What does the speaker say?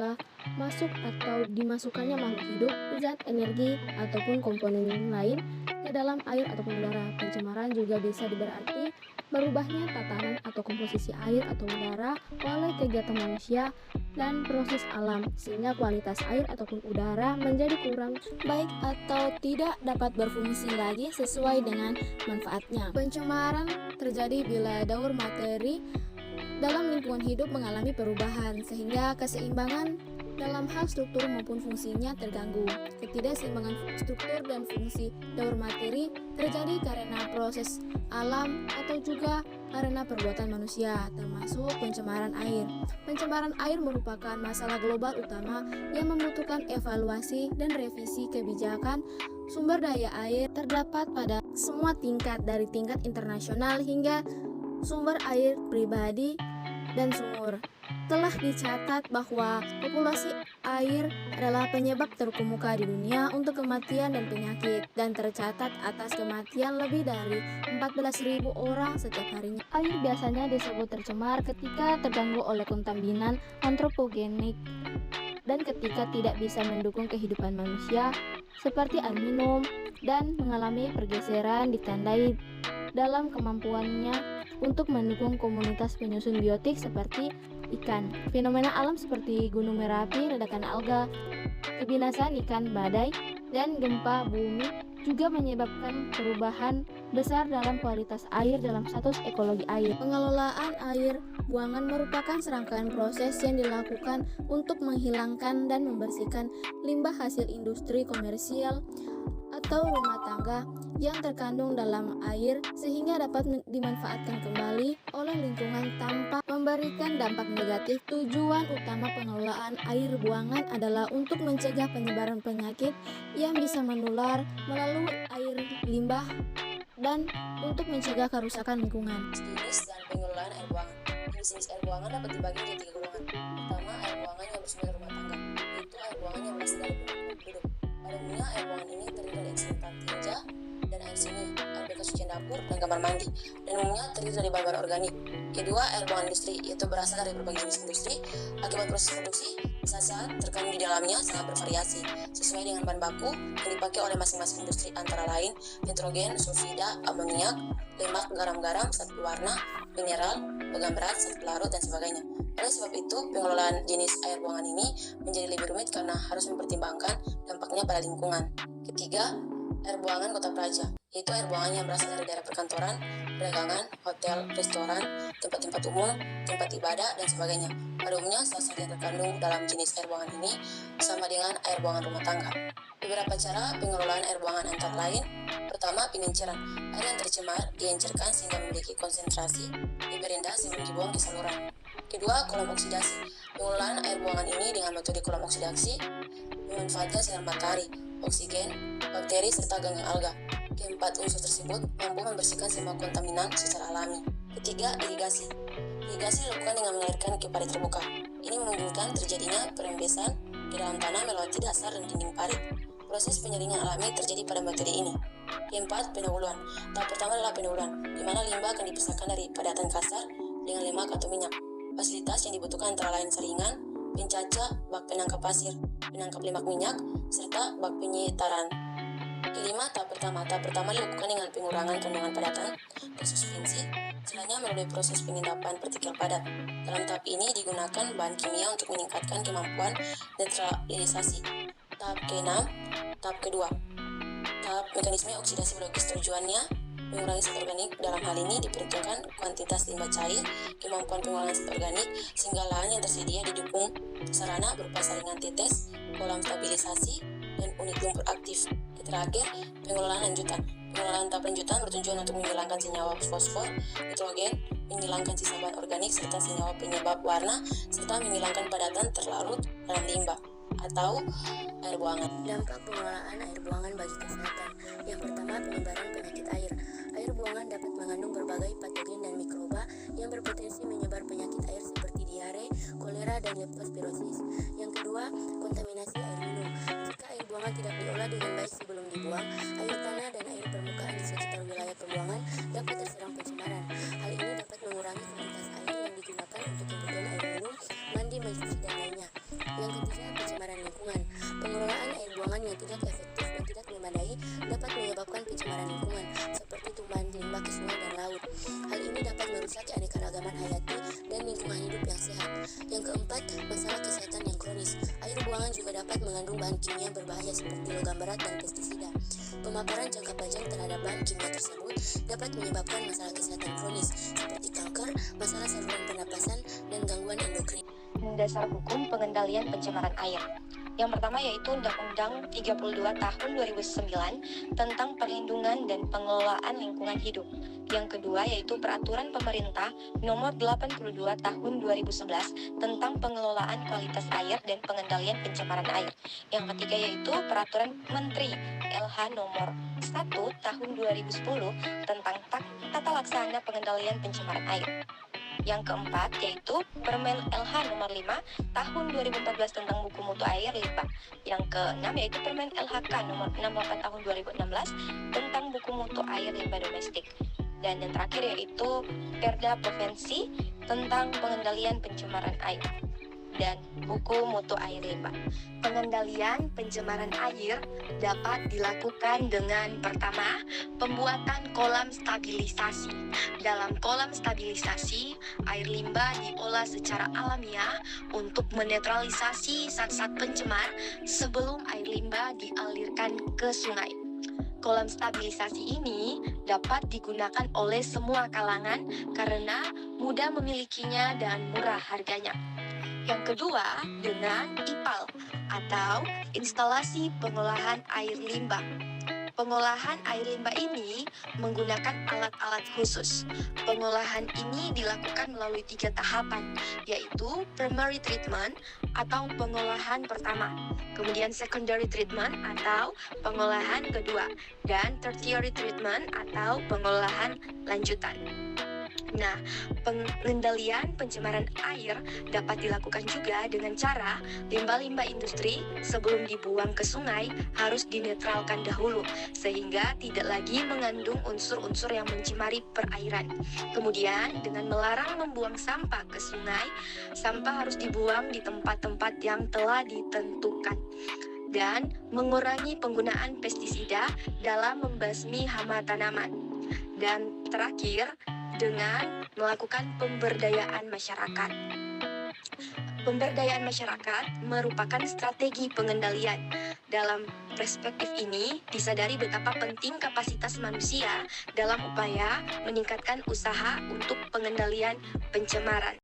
ketika masuk atau dimasukkannya makhluk hidup, zat, energi, ataupun komponen lain ke dalam air ataupun udara. Pencemaran juga bisa berarti berubahnya tatanan atau komposisi air atau udara oleh kegiatan manusia dan proses alam, sehingga kualitas air ataupun udara menjadi kurang baik atau tidak dapat berfungsi lagi sesuai dengan manfaatnya. Pencemaran terjadi bila daur materi dalam lingkungan hidup mengalami perubahan, sehingga keseimbangan dalam hal struktur maupun fungsinya terganggu. Ketidakseimbangan struktur dan fungsi daur materi terjadi karena proses alam atau juga karena perbuatan manusia, termasuk pencemaran air. Pencemaran air merupakan masalah global utama yang membutuhkan evaluasi dan revisi kebijakan sumber daya air terdapat pada semua tingkat, dari tingkat internasional hingga sumber air pribadi dan sumur. Telah dicatat bahwa populasi air adalah penyebab terkemuka di dunia untuk kematian dan penyakit, dan tercatat atas kematian lebih dari 14.000 orang setiap harinya. Air biasanya disebut tercemar ketika terganggu oleh kontaminan antropogenik dan ketika tidak bisa mendukung kehidupan manusia seperti air minum, dan mengalami pergeseran ditandai dalam kemampuannya untuk mendukung komunitas penyusun biotik seperti ikan. Fenomena alam seperti gunung berapi, ledakan alga, kebinasaan ikan badai, dan gempa bumi juga menyebabkan perubahan besar dalam kualitas air dalam status ekologi air. Pengelolaan air buangan merupakan serangkaian proses yang dilakukan untuk menghilangkan dan membersihkan limbah hasil industri komersial atau rumah tangga yang terkandung dalam air sehingga dapat dimanfaatkan kembali oleh lingkungan tanpa memberikan dampak negatif. Tujuan utama pengelolaan air buangan adalah untuk mencegah penyebaran penyakit yang bisa menular melalui air limbah dan untuk mencegah kerusakan lingkungan. Jenis dan pengelolaan air buangan. Jenis air buangan dapat dibagi menjadi 3 golongan. Pertama, air buangan yang bersumber dari rumah tangga, yaitu air buangan yang berasal dari penduduk. Pada umumnya, air buangan ini terdiri dari ekstraktan tinja dan air seni, air bekas cucian dapur, dan kamar mandi, dan umumnya terdiri dari bahan-bahan organik. Kedua, air buangan industri, yaitu berasal dari berbagai jenis industri. Akibat proses produksi, zat-zat terkandung di dalamnya sangat bervariasi, sesuai dengan bahan baku yang dipakai oleh masing-masing industri, antara lain nitrogen, sulfida, amoniak, lemak, garam-garam, zat pewarna, mineral, logam berat, zat pelarut, dan sebagainya. Oleh sebab itu, pengelolaan jenis air buangan ini menjadi lebih rumit karena harus mempertimbangkan dampaknya pada lingkungan. Ketiga, air buangan kota praja, yaitu air buangan yang berasal dari daerah perkantoran, perdagangan, hotel, restoran, tempat-tempat umum, tempat ibadah, dan sebagainya. Pada umumnya, zat yang terkandung dalam jenis air buangan ini sama dengan air buangan rumah tangga. Beberapa cara pengelolaan air buangan antara lain: pertama, pengenceran. Air yang tercemar diencerkan sehingga memiliki konsentrasi lebih rendah sebelum dibuang ke saluran. Kedua, kolom oksidasi. Pengelolaan air buangan ini dengan metode kolom oksidasi memanfaatkan sinar matahari, oksigen, bakteri, serta ganggang alga. Keempat unsur tersebut mampu membersihkan semua kontaminan secara alami. Ketiga, irigasi. Irigasi dilakukan dengan mengalirkan ke parit terbuka. Ini memungkinkan terjadinya perembesan ke dalam tanah melewati dasar dan dinding parit. Proses penyaringan alami terjadi pada metode ini. Keempat, pendahuluan. Tahap pertama adalah pendahuluan, di mana limbah akan dipisahkan dari padatan kasar dengan lemak atau minyak. Fasilitas yang dibutuhkan antara lain saringan, pencaca, bak penangkap pasir, penangkap lemak minyak, serta bak penyitaran. Kelima, tahap pertama. Tahap pertama dilakukan dengan pengurangan kandungan padatan tersuspensi, setelahnya melalui proses pengendapan partikel padat. Dalam tahap ini digunakan bahan kimia untuk meningkatkan kemampuan netralisasi. Tahap keenam, tahap kedua. Tahap mekanisme oksidasi biologis, tujuannya mengurangi zat organik. Dalam hal ini diperhitungkan kuantitas limbah cair, kemampuan pengurangan zat organik, sehingga lahan yang tersedia didukung sarana berupa saringan tetes, kolam stabilisasi, dan unit lumpur aktif. Terakhir, pengelolaan lanjutan. Pengelolaan tahap lanjutan bertujuan untuk menghilangkan senyawa fosfor, nitrogen, menghilangkan sisa bahan organik serta senyawa penyebab warna, serta menghilangkan padatan terlarut dalam limbah atau air buangan. Dampak pengelolaan air buangan bagi kesehatan. Yang pertama, penyebaran penyakit air. Air buangan dapat mengandung berbagai patogen dan mikroba yang berpotensi menyebar penyakit air seperti diare, kolera, dan leptospirosis. Yang kedua, kontaminasi air minum. Jika air buangan tidak diolah dengan baik sebelum dibuang, air tanah dan air permukaan di sekitar wilayah pembuangan dapat terserang pencemaran. Hal ini dapat mengurangi kualitas air yang digunakan untuk kebutuhan air minum, mandi, mencuci, dan lainnya. Yang ketiga, pencemaran lingkungan. Pengelolaan air buangan yang tidak efektif dan tidak memadai dapat menyebabkan pencemaran lingkungan, seperti tumpahan limbah ke sungai dan laut. Hal ini dapat merusak keanekaragaman hayati dan lingkungan hidup yang sehat. Yang keempat, masalah kesehatan yang kronis. Air buangan juga dapat mengandung bahan kimia berbahaya seperti logam berat dan pestisida. Pemaparan jangka panjang terhadap bahan kimia tersebut dapat menyebabkan masalah kesehatan kronis seperti kanker, masalah saluran pernapasan, dan gangguan endokrin. Dasar hukum pengendalian pencemaran air. Yang pertama yaitu Undang-Undang 32 tahun 2009 tentang perlindungan dan pengelolaan lingkungan hidup. Yang kedua yaitu Peraturan Pemerintah Nomor 82 tahun 2011 tentang pengelolaan kualitas air dan pengendalian pencemaran air. Yang ketiga yaitu Peraturan Menteri LH Nomor 1 tahun 2010 tentang tata laksana pengendalian pencemaran air. Yang keempat yaitu Permen LH nomor 5 tahun 2014 tentang buku mutu air limbah. Yang keenam yaitu Permen LHK nomor 68 tahun 2016 tentang buku mutu air limbah domestik. Dan yang terakhir yaitu Perda Provinsi tentang pengendalian pencemaran air dan buku mutu air limbah. Pengendalian pencemaran air dapat dilakukan dengan pertama, pembuatan kolam stabilisasi. Dalam kolam stabilisasi, air limbah diolah secara alamiah untuk menetralisasi zat-zat pencemar sebelum air limbah dialirkan ke sungai. Kolam stabilisasi ini dapat digunakan oleh semua kalangan karena mudah memilikinya dan murah harganya. Yang kedua, dengan IPAL atau instalasi pengolahan air limbah. Pengolahan air limbah ini menggunakan alat-alat khusus. Pengolahan ini dilakukan melalui 3 tahapan, yaitu primary treatment atau pengolahan pertama, kemudian secondary treatment atau pengolahan kedua, dan tertiary treatment atau pengolahan lanjutan. Nah, pengendalian pencemaran air dapat dilakukan juga dengan cara limbah-limbah industri sebelum dibuang ke sungai harus dinetralkan dahulu sehingga tidak lagi mengandung unsur-unsur yang mencemari perairan. Kemudian dengan melarang membuang sampah ke sungai, sampah harus dibuang di tempat-tempat yang telah ditentukan dan mengurangi penggunaan pestisida dalam membasmi hama tanaman. Dan terakhir, dengan melakukan pemberdayaan masyarakat. Pemberdayaan masyarakat merupakan strategi pengendalian. Dalam perspektif ini, disadari betapa penting kapasitas manusia dalam upaya meningkatkan usaha untuk pengendalian pencemaran.